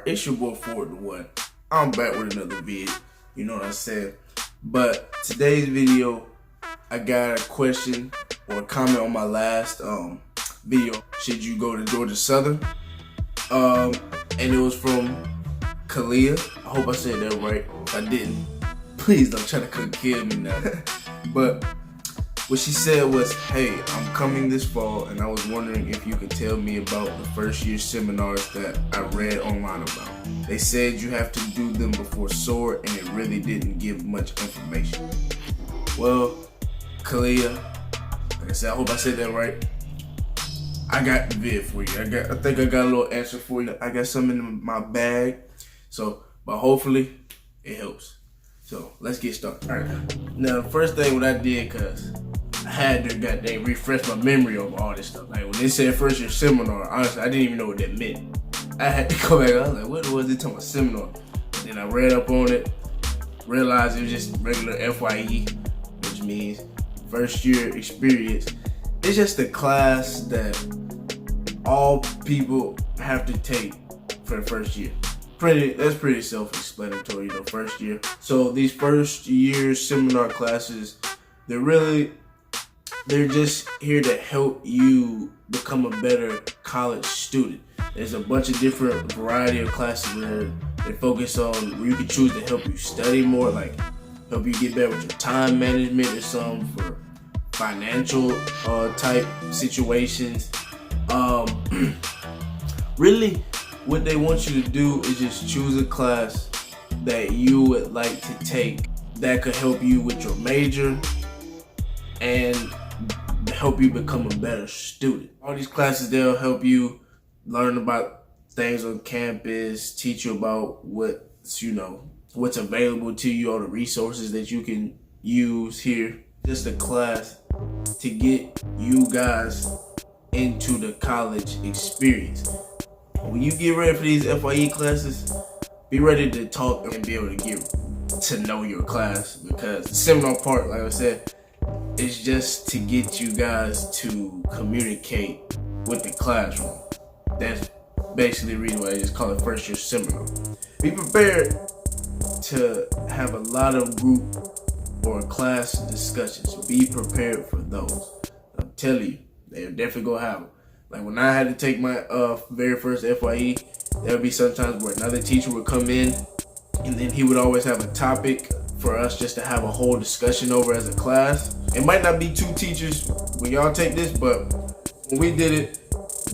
it's your boy Ford the One. I'm back with another vid, you know what I'm saying? But today's video, I got a question or a comment on my last video. Should you go to Georgia Southern? And it was from Kalia. I hope I said that right. If I didn't, please don't try to kill me now. But what she said was, hey, I'm coming this fall and I was wondering if you could tell me about the first year seminars that I read online about. They said you have to do them before SOAR and it really didn't give much information. Well, Kalia, like I said, I hope I said that right. I got the vid for you. I think I got a little answer for you. I got something in my bag. But hopefully it helps. So let's get started. All right. Now the first thing what I did, cause I had to goddamn refresh my memory of all this stuff. Like when they said first year seminar, honestly, I didn't even know what that meant. I had to go back. I was like, what was it talking about seminar? Then I read up on it, realized it was just regular FYE, which means first year experience. It's just a class that all people have to take for the first year. That's pretty self-explanatory, you know, first year. So these first year seminar classes, they're just here to help you become a better college student. There's a bunch of different variety of classes where they focus on where you can choose to help you study more, like help you get better with your time management. There's some for financial type situations. Really, what they want you to do is just choose a class that you would like to take that could help you with your major and help you become a better student. All these classes, they'll help you learn about things on campus, teach you about what's available to you, all the resources that you can use here. Just a class to get you guys into the college experience. When you get ready for these FYE classes, be ready to talk and be able to get to know your class, because the seminar part, like I said, is just to get you guys to communicate with the classroom. That's basically the reason why I just call it first year seminar. Be prepared to have a lot of group or class discussions. Be prepared for those. I'm telling you, they're definitely gonna have them. Like when I had to take my very first FYE, there would be sometimes where another teacher would come in and then he would always have a topic for us just to have a whole discussion over as a class. It might not be two teachers when y'all take this, but when we did it,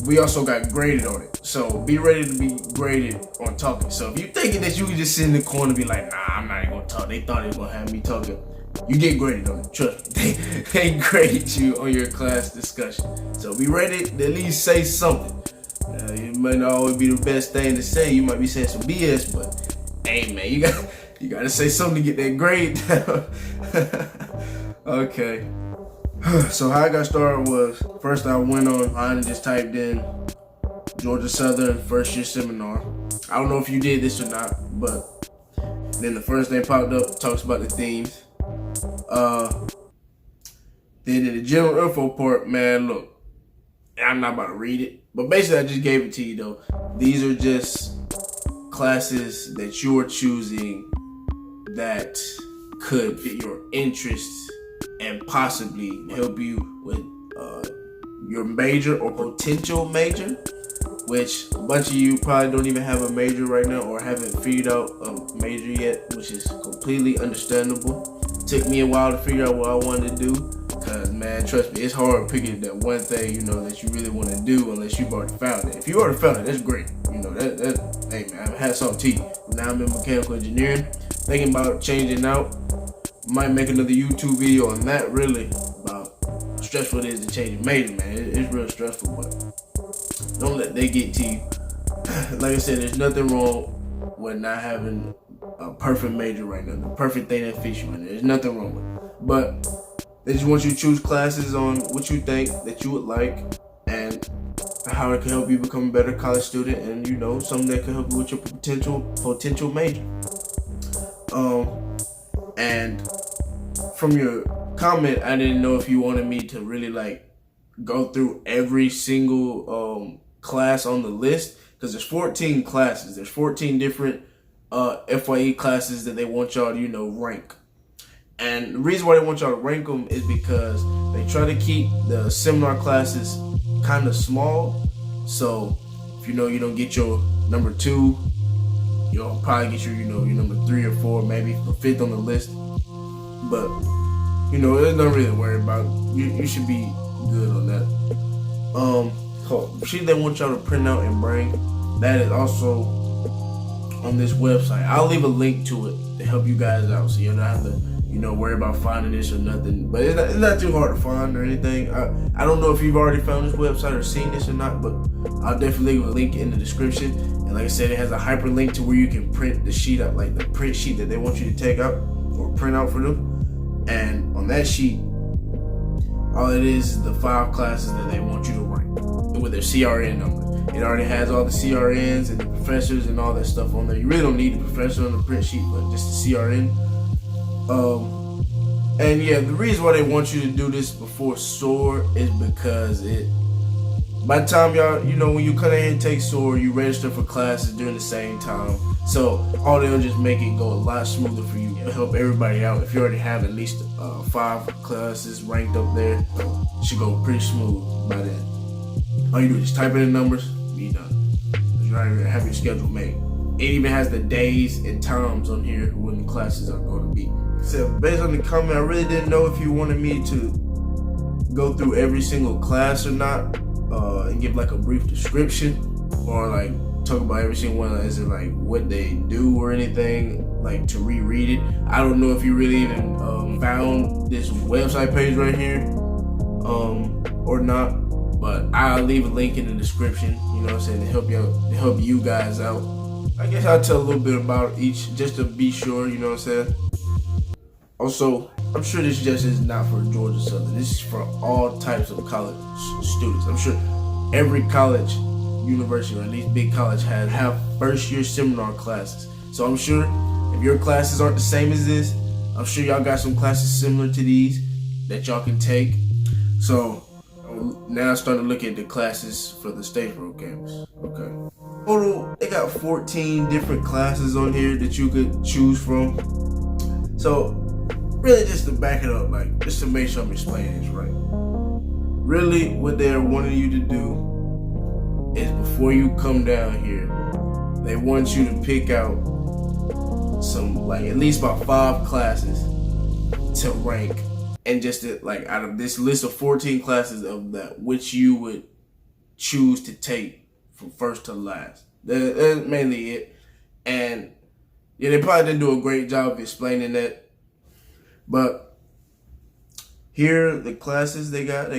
we also got graded on it. So be ready to be graded on talking. So if you're thinking that you can just sit in the corner and be like, nah, I'm not even gonna talk. They thought they were gonna have me talking. You get graded on it, trust me. They grade you on your class discussion. So be ready to at least say something. It might not always be the best thing to say. You might be saying some BS, but hey man, you gotta say something to get that grade down. Okay. So how I got started was, first I went online and just typed in Georgia Southern first year seminar. I don't know if you did this or not, but then the first thing popped up talks about the themes. Then in the general info part, man, look, I'm not about to read it, but basically I just gave it to you though. These are just classes that you are choosing that could fit your interests and possibly help you with your major or potential major, which a bunch of you probably don't even have a major right now or haven't figured out a major yet, which is completely understandable. Took me a while to figure out what I wanted to do, because man, trust me, it's hard picking that one thing, you know, that you really want to do unless you've already found it. If you already found it, that's great. You know, hey man, I had something to you. Now I'm in mechanical engineering, thinking about changing out. Might make another YouTube video on that, really, about how stressful it is to change a major, man. It's real stressful, but don't let that get to you. Like I said, there's nothing wrong with not having a perfect major right now, the perfect thing that fits you in there. There's nothing wrong with it. But they just want you to choose classes on what you think that you would like and how it can help you become a better college student, and you know, something that can help you with your potential major. And from your comment, I didn't know if you wanted me to really like go through every single class on the list. because there's 14 classes. There's 14 different FYE classes that they want y'all to, rank. And the reason why they want y'all to rank them is because they try to keep the seminar classes kind of small. So if you don't get your number 2, you'll probably get your number 3 or 4, maybe, or 5th on the list. But there's nothing really to worry about. You should be good on that. Sheet they want y'all to print out and bring, that is also on this website. I'll leave a link to it to help you guys out, so you don't have to worry about finding this or nothing. But it's not too hard to find or anything. I don't know if you've already found this website or seen this or not, but I'll definitely leave a link in the description. And like I said, it has a hyperlink to where you can print the sheet out, like the print sheet that they want you to take out or print out for them. And on that sheet, all it is the 5 classes that they want you to rank with their CRN number. It already has all the CRNs and the professors and all that stuff on there. You really don't need the professor on the print sheet, but just the CRN. And yeah, the reason why they want you to do this before SOAR is because by the time y'all, when you come in and take SOAR, you register for classes during the same time. So all they'll just make it go a lot smoother for you. It'll help everybody out. If you already have at least 5 classes ranked up there, it should go pretty smooth by then. All you do is just type in the numbers, be done. You already have your schedule made. It even has the days and times on here when the classes are going to be. So based on the comment, I really didn't know if you wanted me to go through every single class or not, and give like a brief description, or like talk about every single one, as in like what they do or anything, like to reread it. I don't know if you really even found this website page right here or not, but I'll leave a link in the description, to help you guys out. I guess I'll tell a little bit about each just to be sure, Also, I'm sure this just is not for Georgia Southern. This is for all types of college students. I'm sure every college, university, or at least big college have first year seminar classes. So I'm sure if your classes aren't the same as this, I'm sure y'all got some classes similar to these that y'all can take. So now I'm starting to look at the classes for the Statesboro campus. Okay. Total, they got 14 different classes on here that you could choose from. So really, just to back it up, just to make sure I'm explaining this right. Really, what they're wanting you to do is before you come down here, they want you to pick out some, at least about 5 classes to rank, and just to, out of this list of 14 classes of that, which you would choose to take from first to last. That's mainly it. And yeah, they probably didn't do a great job of explaining that. But here, the classes they got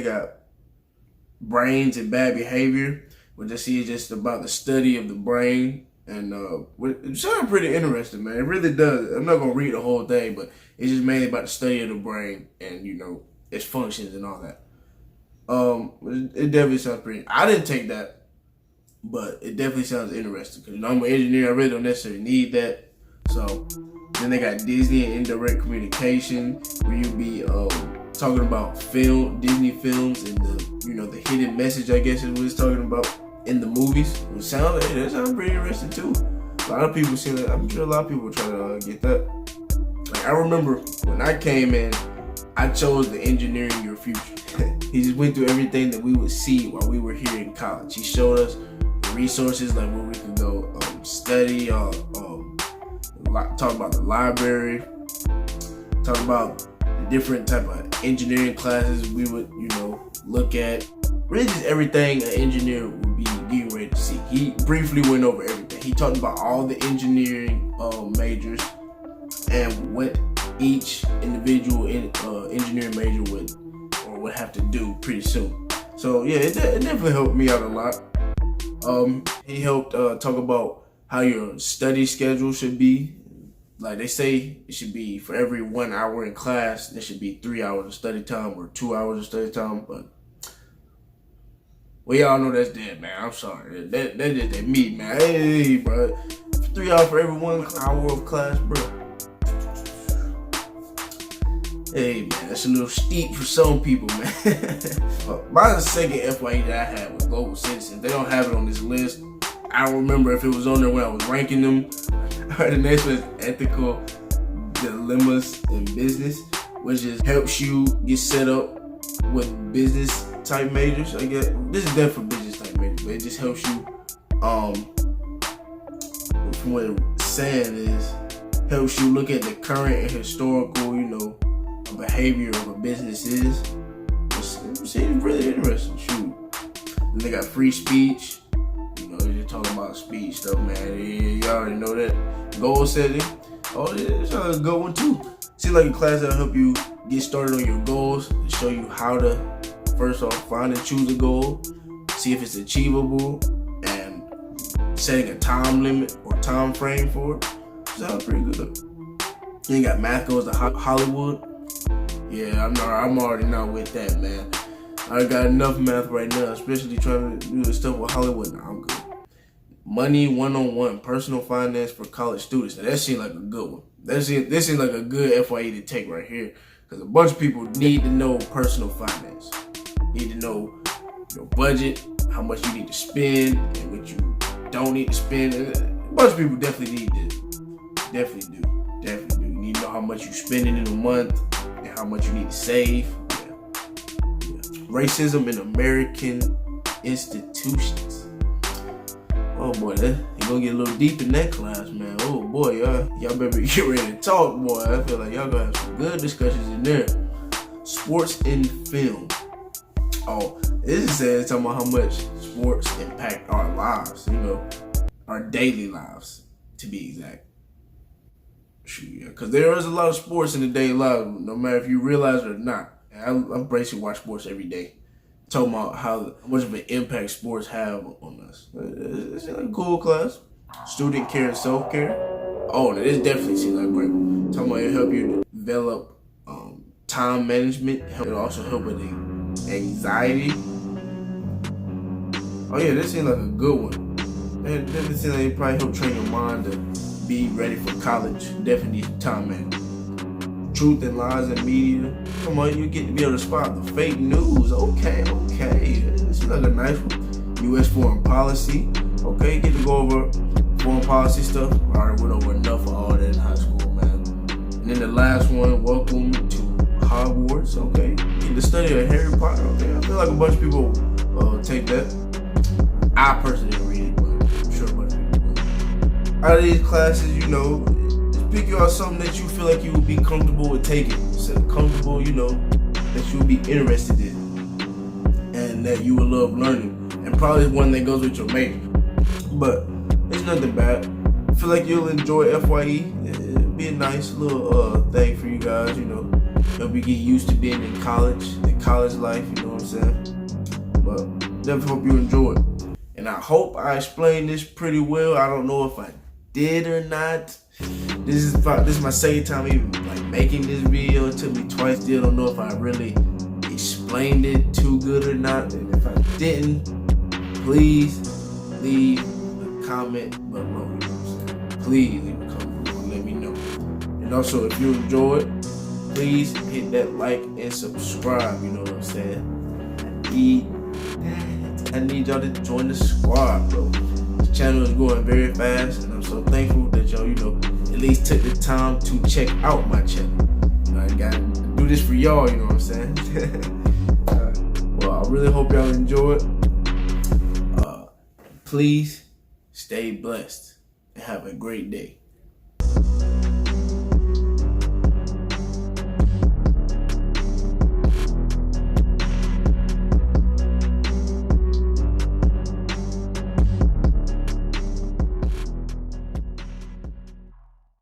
brains and bad behavior, which I see is just about the study of the brain. And it sounds pretty interesting, man. It really does. I'm not going to read the whole thing, but it's just mainly about the study of the brain and, its functions and all that. It definitely sounds pretty. I didn't take that, but it definitely sounds interesting because I'm an engineer. I really don't necessarily need that. So then they got Disney and indirect communication, where you be talking about Disney films and the hidden message, I guess is what it's talking about in the movies. That sounds pretty interesting too. A lot of people see that. I'm sure a lot of people try to get that. I remember when I came in, I chose the engineering your future. He just went through everything that we would see while we were here in college. He showed us resources where we could go study, talk about the library, talk about the different type of engineering classes we would, look at. Really just everything an engineer would be getting ready to see. He briefly went over everything. He talked about all the engineering majors and what each individual engineering major would have to do pretty soon. So yeah, it definitely helped me out a lot. He helped talk about how your study schedule should be. Like they say, it should be for every 1 hour in class, there should be 3 hours of study time or 2 hours of study time. But well, y'all know that's dead, man. I'm sorry. That just that me, man. Hey, bro, 3 hours for every 1 hour of class, bro. Hey, man, that's a little steep for some people, man. My second FYE that I had was Global Citizen. They don't have it on this list. I don't remember if it was on there when I was ranking them. The next one is ethical dilemmas in business, which just helps you get set up with business type majors. I guess this is definitely for business type majors, but it just helps you. From what it's saying is, helps you look at the current and historical, behavior of a business is. It seems really interesting. Shoot, and they got free speech. They're just talking about speech stuff, man. You already know that. Goal setting. Oh, it's a good one too. Seems like a class that'll help you get started on your goals, to show you how to first off find and choose a goal, see if it's achievable, and setting a time limit or time frame for it. Sounds pretty good. Then you got math goes to Hollywood. Yeah, I'm already not with that, man. I got enough math right now, especially trying to do this stuff with Hollywood. Nah, I'm good. Money 101, personal finance for college students. Now, that seems like a good one. This seems like a good FYE to take right here, because a bunch of people need to know personal finance. Need to know your budget, how much you need to spend, and what you don't need to spend. A bunch of people definitely do. You need to know how much you're spending in a month and how much you need to save. Yeah. Racism in American institutions. Oh boy, you're gonna get a little deep in that class, man. Oh boy, y'all better get ready to talk, boy. I feel like y'all gonna have some good discussions in there. Sports and film. Oh, this is saying talking about how much sports impact our lives, our daily lives, to be exact. Because there is a lot of sports in the daily life, no matter if you realize it or not. And I basically watch sports every day. Talking about how much of an impact sports have on us. It's a cool class. Student care and self-care. Oh, this definitely seems like great. Talking about it help you develop time management. It'll also help with anxiety. Oh yeah, this seems like a good one. It definitely seems like it probably help train your mind to be ready for college. Definitely time management. Truth and lies in media. Come on, you get to be able to spot the fake news. Okay. This is like a nice one. U.S. foreign policy. Okay, get to go over foreign policy stuff. I already went over enough of all that in high school, man. And then the last one, welcome to Hogwarts. Okay, get the study of Harry Potter. Okay, I feel like a bunch of people take that. I personally didn't read it, but I'm sure a bunch of people will. Out of these classes, pick you out something that you feel like you would be comfortable with taking. Something comfortable, that you would be interested in. And that you would love learning. And probably one that goes with your major. But it's nothing bad. I feel like you'll enjoy FYE. It'll be a nice little thing for you guys, Help you get used to being in college, the college life, you know what I'm saying? But definitely hope you enjoy it. And I hope I explained this pretty well. I don't know if I did or not. This is my second time even making this video. It took me twice. Still don't know if I really explained it too good or not. And if I didn't, please leave a comment below. Please leave a comment below. Let me know. And also, if you enjoyed, please hit that like and subscribe. You know what I'm saying? I need y'all to join the squad, bro. This channel is growing very fast, and I'm so thankful that y'all, at least took the time to check out my channel. I gotta do this for y'all, you know what I'm saying? Well, I really hope y'all enjoy it. Please stay blessed and have a great day.